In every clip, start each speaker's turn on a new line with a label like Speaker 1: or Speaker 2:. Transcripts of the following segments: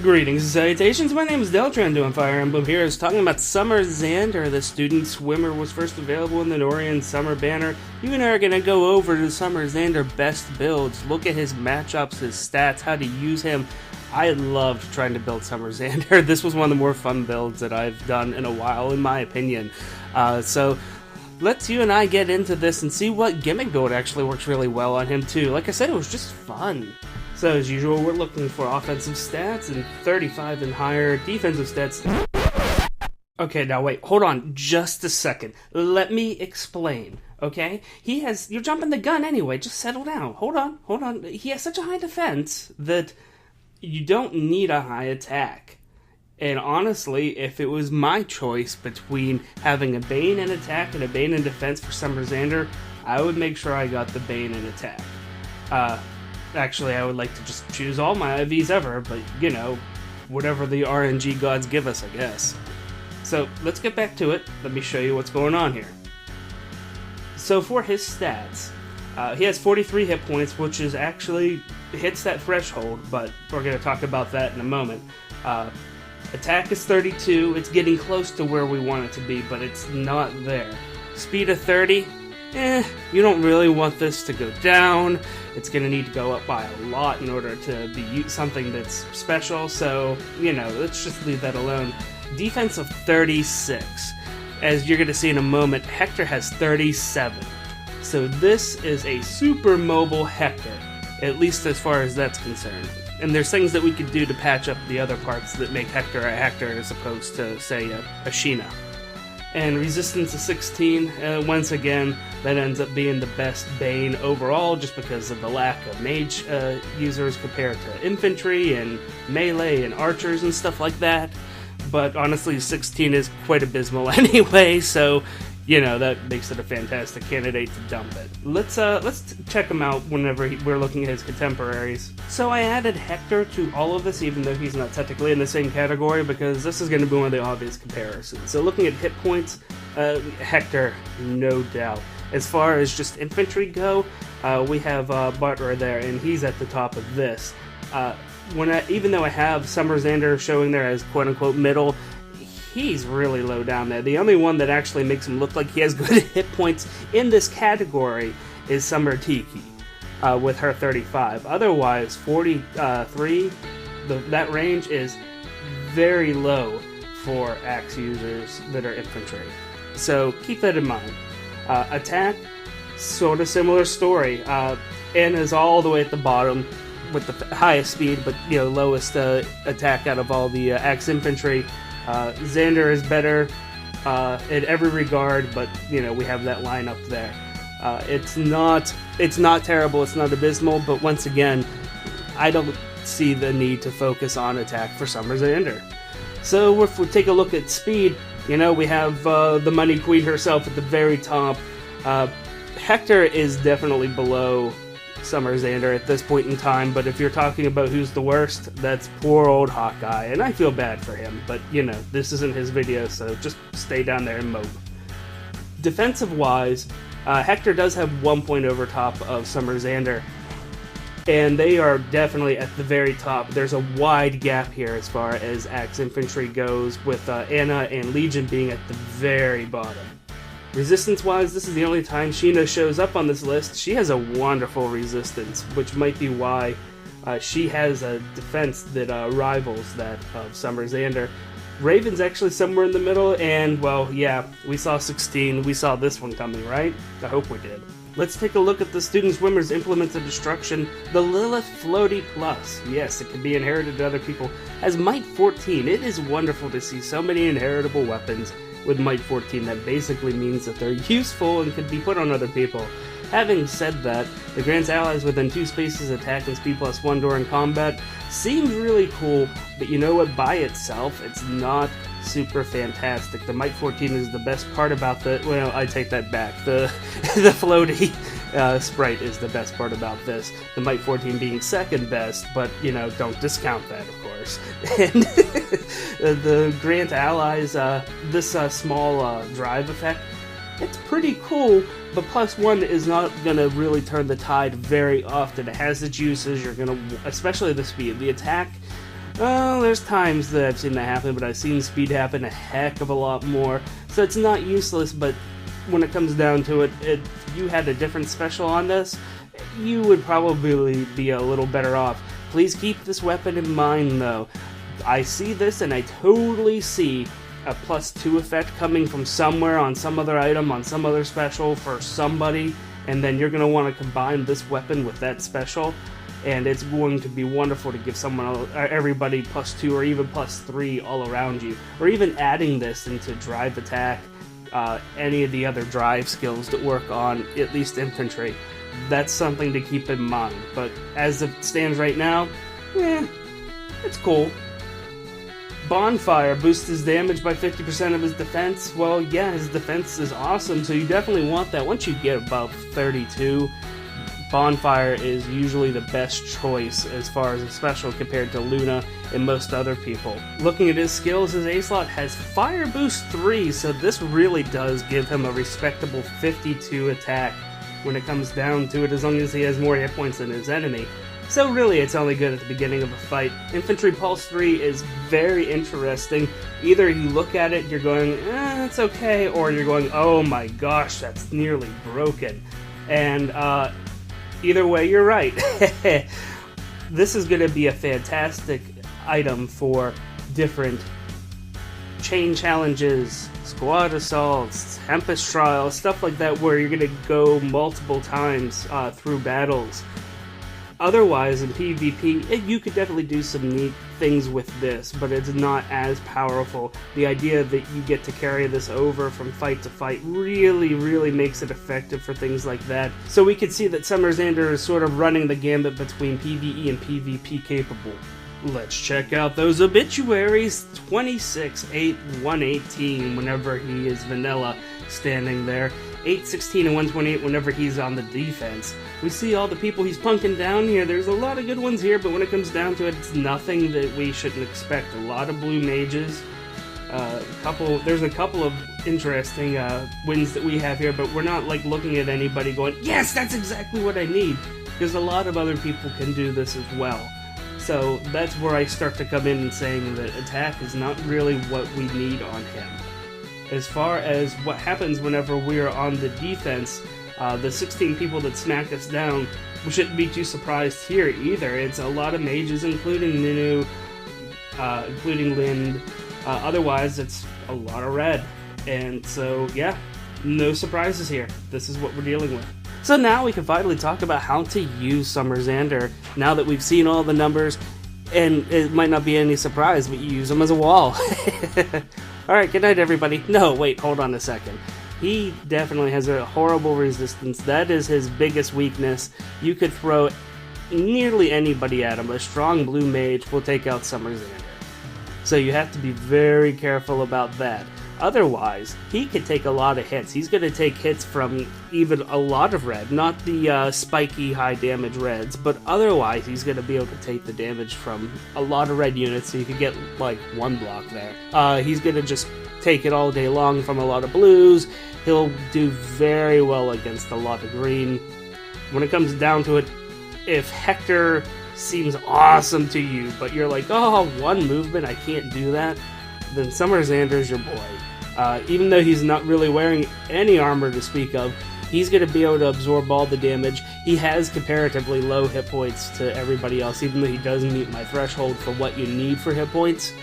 Speaker 1: Greetings and salutations, my name is Delthea, I'm doing Fire Emblem here. I was talking about Summer Xander. The student swimmer was first available in the Nohrian Summer banner. You and I are going to go over to Summer Xander Best Builds, look at his matchups, his stats, how to use him. I loved trying to build Summer Xander. This was one of the more fun builds that I've done in a while, in my opinion. So let's you and I get into this and see what gimmick build actually works really well on him too. Like I said, it was just fun. So as usual, we're looking for offensive stats and 35 and higher, defensive stats. Okay, now wait, hold on just a second. Let me explain, okay? You're jumping the gun anyway, just settle down. Hold on. He has such a high defense that you don't need a high attack. And honestly, if it was my choice between having a Bane in attack and a Bane in defense for Summer Xander, I would make sure I got the Bane in attack. Actually, I would like to just choose all my IVs ever, but, you know, whatever the RNG gods give us, I guess. So, let's get back to it. Let me show you what's going on here. So, for his stats, he has 43 hit points, which is actually hits that threshold, but we're going to talk about that in a moment. Attack is 32. It's getting close to where we want it to be, but it's not there. Speed of 30. You don't really want this to go down. It's going to need to go up by a lot in order to be something that's special, so, you know, let's just leave that alone. Defense of 36. As you're going to see in a moment, Hector has 37. So this is a super mobile Hector, at least as far as that's concerned. And there's things that we could do to patch up the other parts that make Hector a Hector as opposed to, say, a Sheena. And resistance of 16, once again, that ends up being the best Bane overall just because of the lack of mage users compared to infantry and melee and archers and stuff like that. But honestly, 16 is quite abysmal anyway, so, you know, that makes it a fantastic candidate to dump it. Let's check him out whenever we're looking at his contemporaries. So I added Hector to all of this, even though he's not technically in the same category, because this is going to be one of the obvious comparisons. So looking at hit points, Hector, no doubt. As far as just infantry go, we have Butler there, and he's at the top of this. Even though I have Summer Xander showing there as quote-unquote middle, he's really low down there. The only one that actually makes him look like he has good hit points in this category is Summer Tiki, with her 35. Otherwise, 43, that range is very low for axe users that are infantry. So keep that in mind. Attack, sort of similar story. Anna's all the way at the bottom with the highest speed, but, you know, lowest attack out of all the axe infantry. Xander is better in every regard, but, you know, we have that lineup there. It's not terrible, it's not abysmal, but once again, I don't see the need to focus on attack for Summer Xander. So if we take a look at speed, you know, we have the Money Queen herself at the very top. Hector is definitely below Summer Xander at this point in time, but if you're talking about who's the worst, that's poor old Hawkeye, and I feel bad for him, but, you know, this isn't his video, so just stay down there and mope. Defensive-wise, Hector does have 1 point over top of Summer Xander, and they are definitely at the very top. There's a wide gap here as far as axe infantry goes, with Anna and Legion being at the very bottom. Resistance-wise, this is the only time Sheena shows up on this list. She has a wonderful resistance, which might be why she has a defense that rivals that of Summer Xander. Raven's actually somewhere in the middle, and, well, yeah, we saw 16. We saw this one coming, right? I hope we did. Let's take a look at the Student Swimmer's Implements of Destruction, the Lilith Floaty Plus. Yes, it can be inherited to other people. Has Might 14. It is wonderful to see so many inheritable weapons with Might 14. That basically means that they're useful and can be put on other people. Having said that, the grants allies within 2 spaces attack and speed +1 during combat seems really cool, but you know what, by itself, it's not super fantastic. The Might 14 is the best part about well, I take that back. The floaty sprite is the best part about this. The Might 14 being second best, but, you know, don't discount that, of course. And the grant allies, this small drive effect, it's pretty cool, but +1 is not going to really turn the tide very often. It has its uses. You're going to, especially the speed. The attack Well, there's times that I've seen that happen, but I've seen speed happen a heck of a lot more. So it's not useless, but when it comes down to it, if you had a different special on this, you would probably be a little better off. Please keep this weapon in mind, though. I see this, and I totally see a +2 effect coming from somewhere on some other item, on some other special for somebody, and then you're going to want to combine this weapon with that special, and it's going to be wonderful to give someone, everybody +2 or even +3 all around you, or even adding this into drive attack, any of the other drive skills that work on at least infantry. That's something to keep in mind, but as it stands right now, it's cool. Bonfire boosts his damage by 50% of his defense. Well, yeah, his defense is awesome, so you definitely want that. Once you get above 32, Bonfire is usually the best choice as far as a special compared to Luna and most other people. Looking at his skills, his A slot has Fire Boost 3, so this really does give him a respectable 52 attack when it comes down to it, as long as he has more hit points than his enemy. So really, it's only good at the beginning of a fight. Infantry Pulse 3 is very interesting. Either you look at it, you're going, it's okay, or you're going, oh my gosh, that's nearly broken. And either way, you're right. This is going to be a fantastic item for different chain challenges, squad assaults, Tempest trials, stuff like that, where you're going to go multiple times through battles. Otherwise, in PvP, you could definitely do some neat things with this, but it's not as powerful. The idea that you get to carry this over from fight to fight really makes it effective for things like that. So we could see that Summer Xander is sort of running the gambit between PvE and PvP capable. Let's check out those obituaries. 26, 8, 118 whenever he is vanilla standing there. 8, 16, and 128 whenever he's on the defense. We see all the people he's punking down here. There's a lot of good ones here, but when it comes down to it, it's nothing that we shouldn't expect. A lot of blue mages. There's a couple of interesting wins that we have here, but we're not like looking at anybody going, yes, that's exactly what I need, because a lot of other people can do this as well. So that's where I start to come in and saying that attack is not really what we need on him. As far as what happens whenever we're on the defense, the 16 people that smack us down, we shouldn't be too surprised here either. It's a lot of mages, including Nino, including Linde. Otherwise, it's a lot of red. And so, yeah, no surprises here. This is what we're dealing with. So now we can finally talk about how to use Summer Xander, now that we've seen all the numbers, and it might not be any surprise, but you use them as a wall. Alright, good night everybody. No, wait, hold on a second. He definitely has a horrible resistance. That is his biggest weakness. You could throw nearly anybody at him. A strong blue mage will take out Summer Xander. So you have to be very careful about that. Otherwise, he could take a lot of hits. He's going to take hits from even a lot of red, not the spiky high damage reds, but otherwise he's going to be able to take the damage from a lot of red units, so you could get like one block there. He's going to just take it all day long from a lot of blues. He'll do very well against a lot of green. When it comes down to it, if Hector seems awesome to you, but you're like, oh, one movement, I can't do that, then Summer Xander's your boy. Even though he's not really wearing any armor to speak of, he's going to be able to absorb all the damage. He has comparatively low hit points to everybody else, even though he does meet my threshold for what you need for hit points.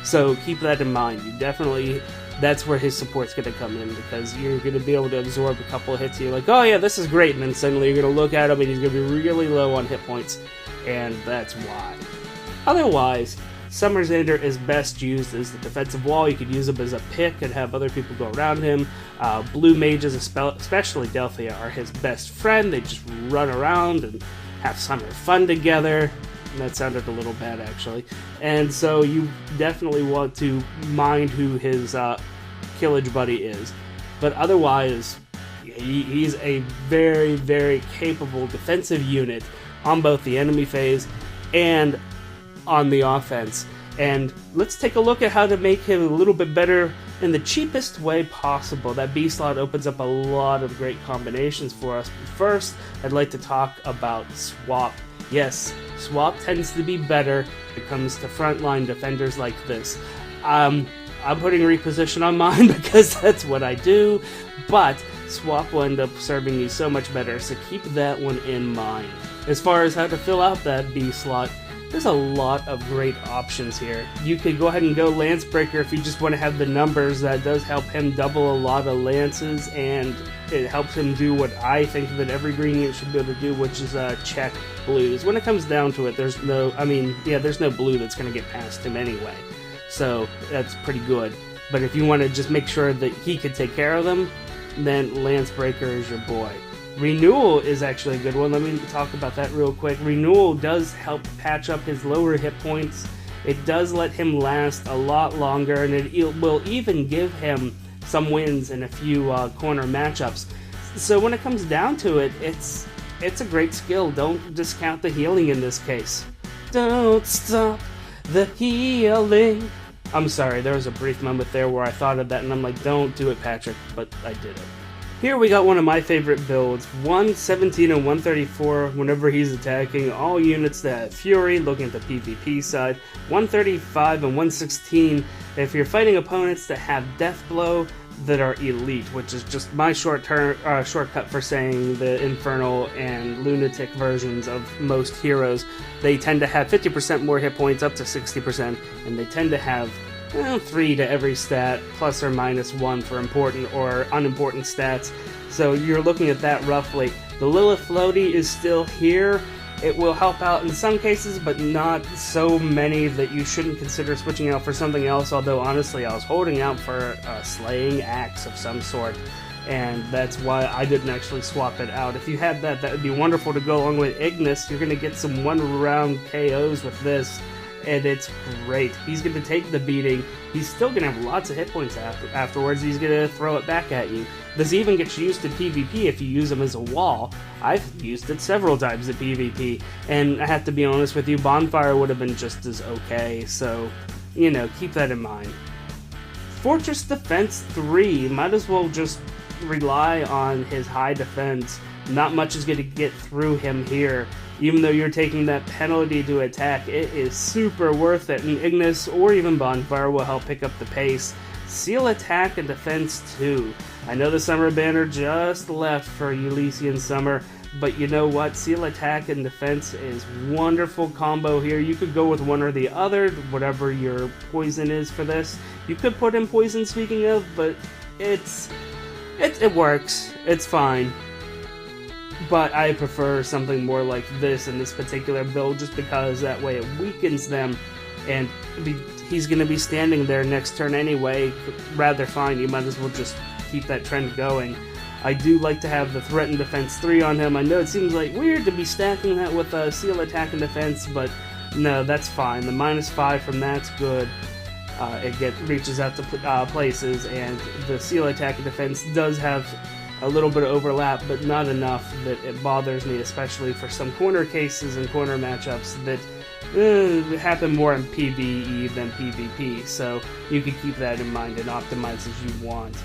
Speaker 1: So keep that in mind. You definitely, that's where his support's going to come in, because you're going to be able to absorb a couple of hits. You're like, oh yeah, this is great, and then suddenly you're going to look at him and he's going to be really low on hit points, and that's why. Otherwise, Summer Xander is best used as the defensive wall. You could use him as a pick and have other people go around him. Blue mages, especially Delthea, are his best friend. They just run around and have summer fun together. And that sounded a little bad, actually. And so you definitely want to mind who his killage buddy is. But otherwise, he's a very capable defensive unit on both the enemy phase and on the offense. And let's take a look at how to make him a little bit better in the cheapest way possible. That B slot opens up a lot of great combinations for us. But first, I'd like to talk about swap. Yes, swap tends to be better when it comes to frontline defenders like this. I'm putting reposition on mine because that's what I do, but swap will end up serving you so much better, so keep that one in mind. As far as how to fill out that B slot, there's a lot of great options here. You could go ahead and go Lancebreaker if you just want to have the numbers. That does help him double a lot of lances, and it helps him do what I think that every green unit should be able to do, which is check blues. When it comes down to it, there's no blue that's going to get past him anyway. So that's pretty good. But if you want to just make sure that he could take care of them, then Lancebreaker is your boy. Renewal is actually a good one. Let me talk about that real quick. Renewal does help patch up his lower hit points. It does let him last a lot longer, and it will even give him some wins in a few corner matchups. So when it comes down to it, it's a great skill. Don't discount the healing in this case. Don't stop the healing. I'm sorry, there was a brief moment there where I thought of that, and I'm like, don't do it, Patrick, but I did it. Here we got one of my favorite builds, 117 and 134 whenever he's attacking all units that have Fury, looking at the PvP side, 135 and 116 if you're fighting opponents that have Death Blow that are elite, which is just my shortcut for saying the Infernal and Lunatic versions of most heroes. They tend to have 50% more hit points, up to 60%, and they tend to have 3 to every stat, plus or minus 1 for important or unimportant stats. So you're looking at that roughly. The Lilith Floaty is still here. It will help out in some cases, but not so many that you shouldn't consider switching out for something else, although honestly I was holding out for a Slaying Axe of some sort, and that's why I didn't actually swap it out. If you had that, that would be wonderful to go along with Ignis. You're going to get some one-round KOs with this, and it's great. He's going to take the beating. He's still going to have lots of hit points afterwards. He's going to throw it back at you. This even gets used in PvP if you use him as a wall. I've used it several times at PvP, and I have to be honest with you, Bonfire would have been just as okay, so, you know, keep that in mind. Fortress Defense 3, might as well just rely on his high defense. Not much is going to get through him here. Even though you're taking that penalty to attack, it is super worth it, and Ignis or even Bonfire will help pick up the pace. Seal Attack and Defense 2. I know the Summer banner just left for Elysian Summer, but you know what? Seal Attack and Defense is wonderful combo here. You could go with one or the other, whatever your poison is for this. You could put in poison, speaking of, but it works. It's fine. But I prefer something more like this in this particular build, just because that way it weakens them, and he's going to be standing there next turn anyway. Rather fine, you might as well just keep that trend going. I do like to have the Threat and Defense 3 on him. I know it seems like weird to be stacking that with a Seal Attack and Defense, but no, that's fine. The -5 from that's good. It reaches out to places, and the Seal Attack and Defense does have a little bit of overlap, but not enough that it bothers me, especially for some corner cases and corner matchups that happen more in PvE than PvP, so you can keep that in mind and optimize as you want.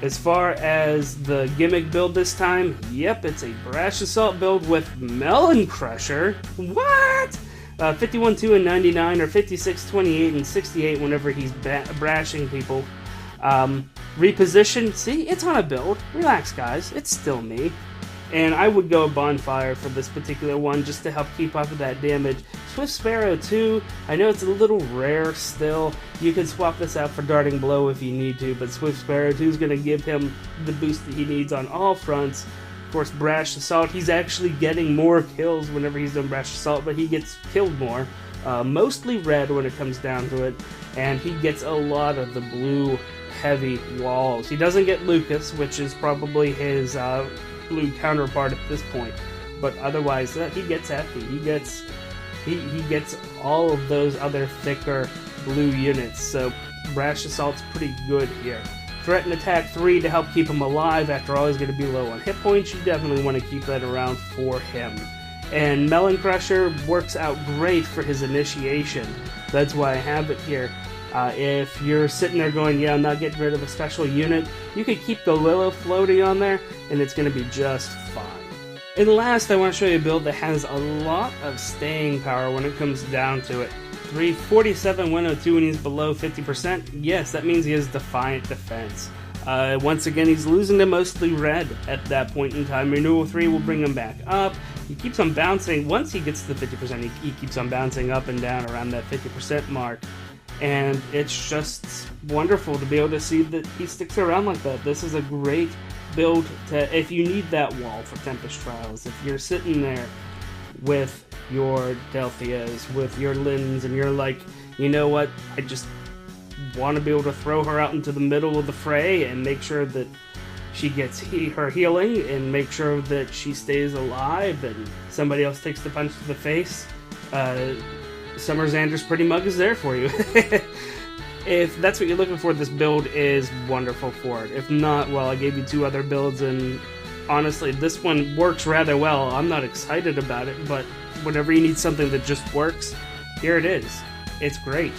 Speaker 1: As far as the gimmick build this time, yep, it's a Brash Assault build with Melon Crusher. What? 51-2 and 99, or 56-28 and 68 whenever he's brashing people. Reposition, see, it's on a build. Relax, guys, it's still me. And I would go Bonfire for this particular one just to help keep up with that damage. Swift Sparrow 2, I know it's a little rare still. You can swap this out for Darting Blow if you need to, but Swift Sparrow 2 is going to give him the boost that he needs on all fronts. Of course, Brash Assault, he's actually getting more kills whenever he's doing Brash Assault, but he gets killed more. Mostly red when it comes down to it, and he gets a lot of the blue heavy walls. He doesn't get Lucas, which is probably his blue counterpart at this point, but otherwise he gets Effie. He gets all of those other thicker blue units, so Brash Assault's pretty good here. Threat and Attack 3 to help keep him alive. After all, he's going to be low on hit points. You definitely want to keep that around for him. And Melon Crusher works out great for his initiation. That's why I have it here. If you're sitting there going, yeah, I'm not getting rid of a special unit, you could keep the Lilith Floaty on there, and it's going to be just fine. And last, I want to show you a build that has a lot of staying power when it comes down to it. 347, 102 when he's below 50%. Yes, that means he has Defiant Defense. Once again, he's losing to mostly red at that point in time. Renewal 3 will bring him back up. He keeps on bouncing. Once he gets to the 50%, he keeps on bouncing up and down around that 50% mark. And it's just wonderful to be able to see that he sticks around like that. This is a great build to, if you need that wall for Tempest Trials, if you're sitting there with your Deltheas, with your Lindes, and you're like, you know what, I just want to be able to throw her out into the middle of the fray and make sure that she gets her healing and make sure that she stays alive and somebody else takes the punch to the face. Summer Xander's Pretty Mug is there for you. If that's what you're looking for, this build is wonderful for it. If not, well, I gave you 2 other builds, and honestly, this one works rather well. I'm not excited about it, but whenever you need something that just works, here it is. It's great.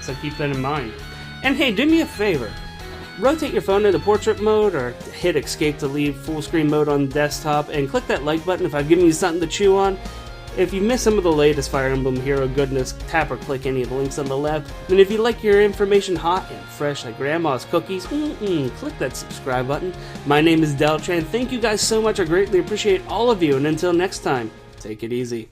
Speaker 1: So keep that in mind. And hey, do me a favor. Rotate your phone into portrait mode, or hit escape to leave full screen mode on desktop, and click that like button if I've given you something to chew on. If you missed some of the latest Fire Emblem hero goodness, tap or click any of the links on the left. And if you like your information hot and fresh like grandma's cookies, click that subscribe button. My name is Delthea. Thank you guys so much. I greatly appreciate all of you. And until next time, take it easy.